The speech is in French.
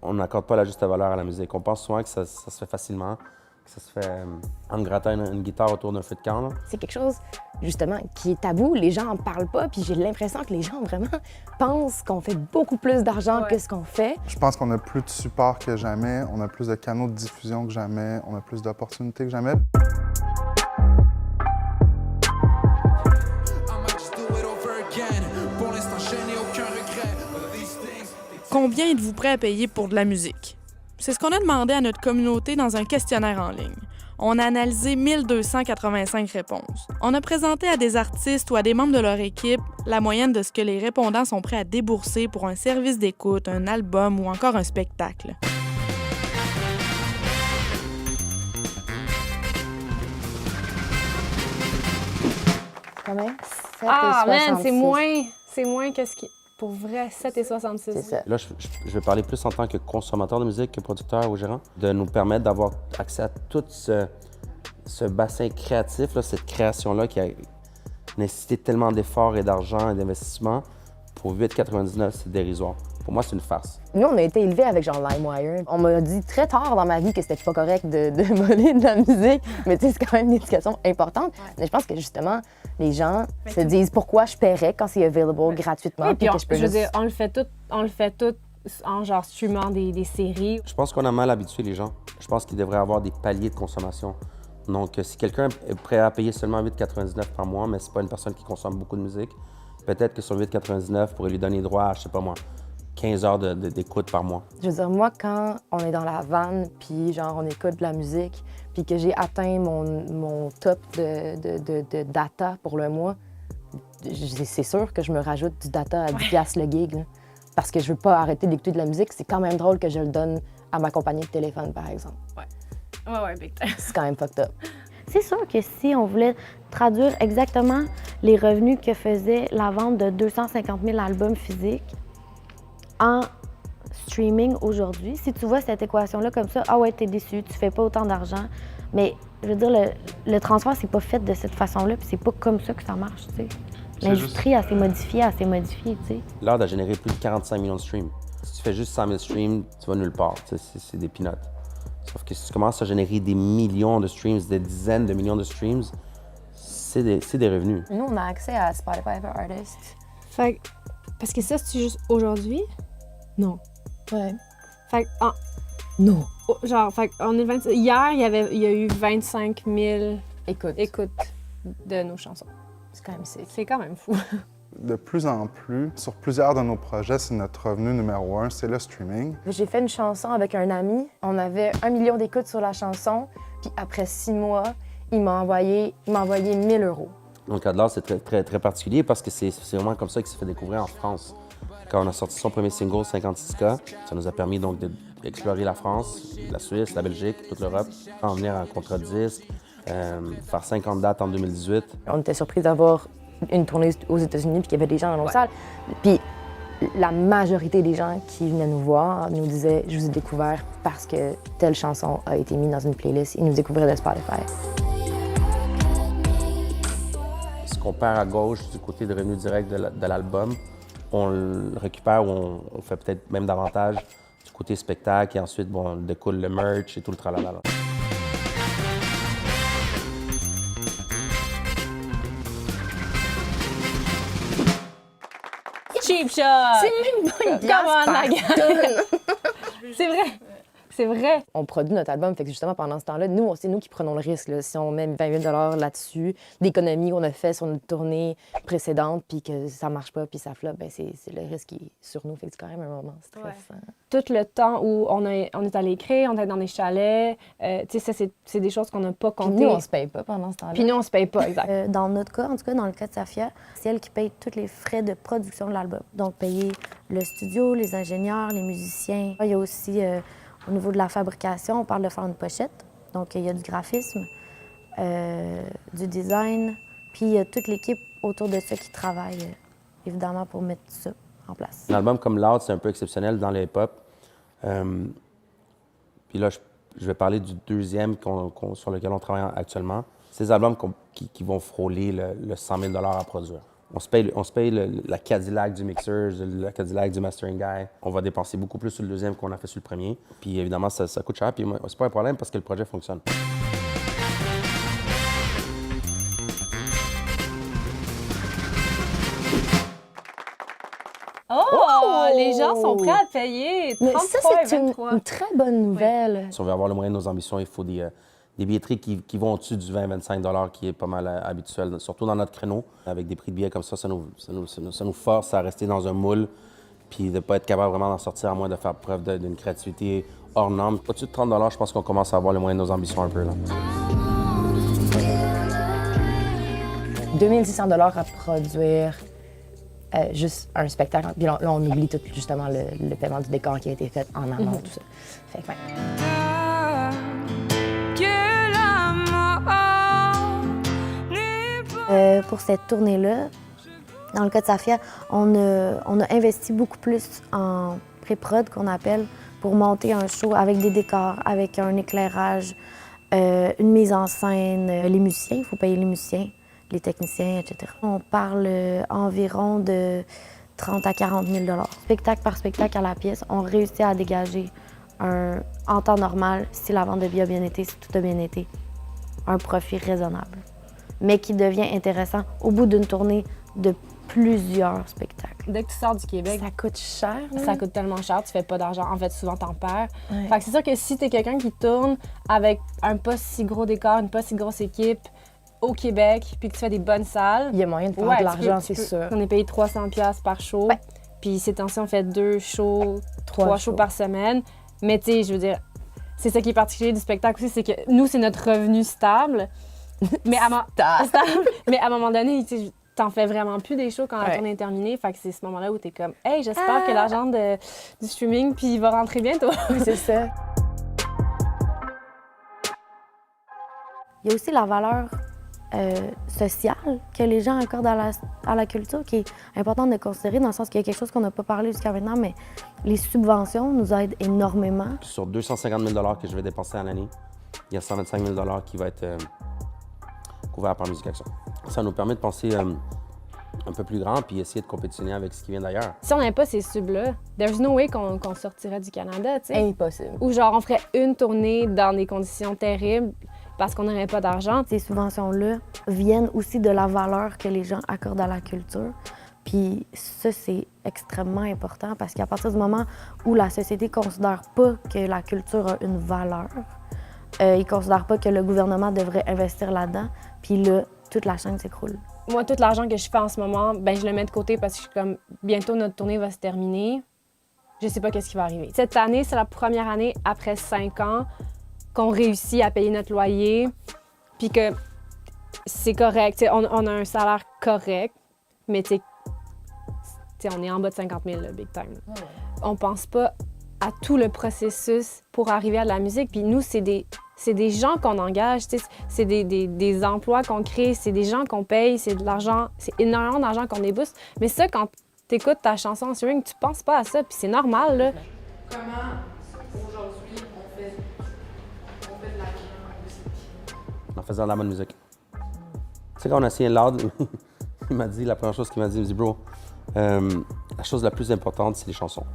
on n'accorde pas la juste valeur à la musique. On pense souvent que ça se fait facilement, que ça se fait en grattant une guitare autour d'un feu de camp. Là. C'est quelque chose, justement, qui est tabou. Les gens en parlent pas, puis j'ai l'impression que les gens vraiment pensent qu'on fait beaucoup plus d'argent que ce qu'on fait. Je pense qu'on a plus de support que jamais, on a plus de canaux de diffusion que jamais, on a plus d'opportunités que jamais. Combien êtes-vous prêt à payer pour de la musique? C'est ce qu'on a demandé à notre communauté dans un questionnaire en ligne. On a analysé 1285 réponses. On a présenté à des artistes ou à des membres de leur équipe la moyenne de ce que les répondants sont prêts à débourser pour un service d'écoute, un album ou encore un spectacle. Combien? Ah, man, 7,66. c'est moins que ce qui... Pour vrai, 7,66. C'est ça. Là, je vais parler plus en tant que consommateur de musique que producteur ou gérant, de nous permettre d'avoir accès à tout ce bassin créatif, là, cette création-là qui a nécessité tellement d'efforts et d'argent et d'investissement. Pour 8,99, c'est dérisoire. Pour moi, c'est une farce. Nous, on a été élevés avec genre LimeWire. On m'a dit très tard dans ma vie que c'était pas correct de voler de la musique, mais tu sais, c'est quand même une éducation importante. Ouais. Mais je pense que justement, les gens se disent pourquoi je paierais quand c'est available gratuitement. Oui, puis je veux dire, on le fait tout en genre streamant des séries. Je pense qu'on a mal habitué les gens. Je pense qu'il devrait y avoir des paliers de consommation. Donc, si quelqu'un est prêt à payer seulement 8,99 par mois, mais c'est pas une personne qui consomme beaucoup de musique, peut-être que sur 8,99 pourrait lui donner droit à, je sais pas moi, 15 heures d'écoute par mois. Je veux dire, moi, quand on est dans la van, puis genre on écoute de la musique, puis que j'ai atteint mon top de data pour le mois, c'est sûr que je me rajoute du data à 10$ le gig, là, parce que je veux pas arrêter d'écouter de la musique. C'est quand même drôle que je le donne à ma compagnie de téléphone, par exemple. Ouais, big time. C'est quand même fucked up. C'est sûr que si on voulait traduire exactement les revenus que faisait la vente de 250 000 albums physiques en streaming aujourd'hui, si tu vois cette équation-là comme ça, ah ouais, t'es déçu, tu fais pas autant d'argent, mais je veux dire, le transfert, c'est pas fait de cette façon-là, puis c'est pas comme ça que ça marche, tu sais. L'industrie, elle s'est modifiée, tu sais. L'art a généré plus de 45 millions de streams. Si tu fais juste 100 000 streams, tu vas nulle part, c'est des peanuts. Sauf que si tu commences à générer des millions de streams, des dizaines de millions de streams, c'est des revenus. Nous, on a accès à Spotify for Artists. Fait que, parce que ça, c'est juste aujourd'hui? Non. Ouais. Fait que, Non. genre, fait on est 26... Hier, il y a eu 25 000 écoutes de nos chansons. C'est quand même sick. C'est quand même fou. De plus en plus, sur plusieurs de nos projets, c'est notre revenu numéro 1, c'est le streaming. J'ai fait une chanson avec un ami. On avait 1 million d'écoutes sur la chanson. Puis après 6 mois, il m'a envoyé 1 000 €. Donc, le cas de l'art, c'est très, très, très particulier parce que c'est vraiment comme ça qu'il s'est fait découvrir en France. Quand on a sorti son premier single, 56K, ça nous a permis donc d'explorer la France, la Suisse, la Belgique, toute l'Europe, en venir à un contrat de disque, faire 50 dates en 2018. On était surpris d'avoir une tournée aux États-Unis puis qu'il y avait des gens dans nos salles. Puis la majorité des gens qui venaient nous voir nous disaient « Je vous ai découvert parce que telle chanson a été mise dans une playlist. » Ils nous découvraient de Spotify. Ce qu'on perd à gauche du côté de revenus directs de l'album, on le récupère ou on fait peut-être même davantage du côté spectacle et ensuite, bon, on découle le merch et tout le tralala. Cheap shot! C'est même pas une pièce C'est vrai! C'est vrai! On produit notre album, fait que justement, pendant ce temps-là, c'est nous qui prenons le risque. Là. Si on met 28 $ là-dessus, d'économies qu'on a fait sur notre tournée précédente, puis que ça marche pas, puis ça floppe, ben c'est le risque qui est sur nous. Fait que c'est quand même un moment stressant. Tout le temps où on est allé écrire, on est dans des chalets, tu sais, ça, c'est des choses qu'on n'a pas comptées. Puis nous, on se paye pas pendant ce temps-là. Puis nous, on se paye pas, exact. Dans notre cas, en tout cas, dans le cas de Safia, c'est elle qui paye tous les frais de production de l'album. Donc, payer le studio, les ingénieurs, les musiciens. Il y a aussi... au niveau de la fabrication, on parle de faire une pochette. Donc, il y a du graphisme, du design, puis il y a toute l'équipe autour de ça qui travaille, évidemment, pour mettre tout ça en place. Un album comme Loud, c'est un peu exceptionnel dans le hip-hop. Puis là, je vais parler du deuxième sur lequel on travaille actuellement. C'est des albums qui vont frôler le 100 000 $ à produire. On se paye la Cadillac du mixeur, la Cadillac du mastering guy. On va dépenser beaucoup plus sur le deuxième qu'on a fait sur le premier. Puis évidemment, ça coûte cher. Puis moi, c'est pas un problème parce que le projet fonctionne. Oh! Les gens sont prêts à payer 33 Mais ça, c'est et 23. une très bonne nouvelle. Si on veut avoir le moyen de nos ambitions, il faut des billetteries qui vont au-dessus du 20-25 qui est pas mal habituel, surtout dans notre créneau. Avec des prix de billets comme ça nous force à rester dans un moule puis de ne pas être capable vraiment d'en sortir à moins de faire preuve d'une créativité hors norme. Au-dessus de 30 je pense qu'on commence à avoir le moyen de nos ambitions un peu. Là. 2600 $ à produire juste un spectacle. Puis là, on oublie tout justement le paiement du décor qui a été fait en amont, tout ça. Fait que, Pour cette tournée-là, dans le cas de Safia, on a investi beaucoup plus en pré-prod, qu'on appelle, pour monter un show avec des décors, avec un éclairage, une mise en scène, les musiciens, il faut payer les musiciens, les techniciens, etc. On parle environ de 30 à 40 000 $. Spectacle par spectacle à la pièce, on réussit à dégager en temps normal, si la vente de billets a bien été, si tout a bien été, un profit raisonnable, mais qui devient intéressant au bout d'une tournée de plusieurs spectacles. Dès que tu sors du Québec, ça coûte cher. ça coûte tellement cher, tu fais pas d'argent. En fait, souvent, t'en perds. Fait que c'est sûr que si t'es quelqu'un qui tourne avec un pas si gros décor, une pas si grosse équipe au Québec, puis que tu fais des bonnes salles... Il y a moyen de faire de l'argent, c'est sûr. On est payé 300$ par show. Ouais. Puis ces temps-ci, on fait 2 shows, 3 shows par semaine. Mais tu sais, je veux dire, c'est ça qui est particulier du spectacle aussi, c'est que nous, c'est notre revenu stable. Mais mais à un moment donné, tu sais, t'en fais vraiment plus des shows quand la tournée est terminée. Fait que c'est ce moment-là où t'es comme « Hey, j'espère que l'argent du streaming puis il va rentrer bientôt. » C'est ça. Il y a aussi la valeur sociale que les gens accordent à la culture qui est importante de considérer dans le sens qu'il y a quelque chose qu'on n'a pas parlé jusqu'à maintenant, mais les subventions nous aident énormément. Sur 250 000 que je vais dépenser en année, il y a 125 000 qui va être couvert par Musique Action. Ça nous permet de penser un peu plus grand puis essayer de compétitionner avec ce qui vient d'ailleurs. Si on n'avait pas ces subs-là, there's no way qu'on sortirait du Canada, tu sais. Impossible. Ou genre, on ferait une tournée dans des conditions terribles parce qu'on n'aurait pas d'argent. Ces subventions-là viennent aussi de la valeur que les gens accordent à la culture. Puis ça, c'est extrêmement important parce qu'à partir du moment où la société ne considère pas que la culture a une valeur, ils ne considèrent pas que le gouvernement devrait investir là-dedans, puis là, toute la chaîne s'écroule. Moi, tout l'argent que je fais en ce moment, ben je le mets de côté parce que je suis comme, bientôt notre tournée va se terminer. Je sais pas qu'est-ce qui va arriver. Cette année, c'est la première année après 5 ans qu'on réussit à payer notre loyer, puis que c'est correct. T'sais, on a un salaire correct, mais t'sais, on est en bas de 50 000, là, big time. Ouais. On pense pas à tout le processus pour arriver à de la musique. Puis nous, c'est des gens qu'on engage, c'est des emplois qu'on crée, c'est des gens qu'on paye, c'est de l'argent, c'est énormément d'argent qu'on débourse. Mais ça, quand t'écoutes ta chanson en streaming, tu penses pas à ça, puis c'est normal, là. Comment, aujourd'hui, on fait de l'argent en musique? En faisant de la bonne musique. Tu sais, quand on a signé Loud, il m'a dit, la première chose qu'il m'a dit, bro, la chose la plus importante, c'est les chansons.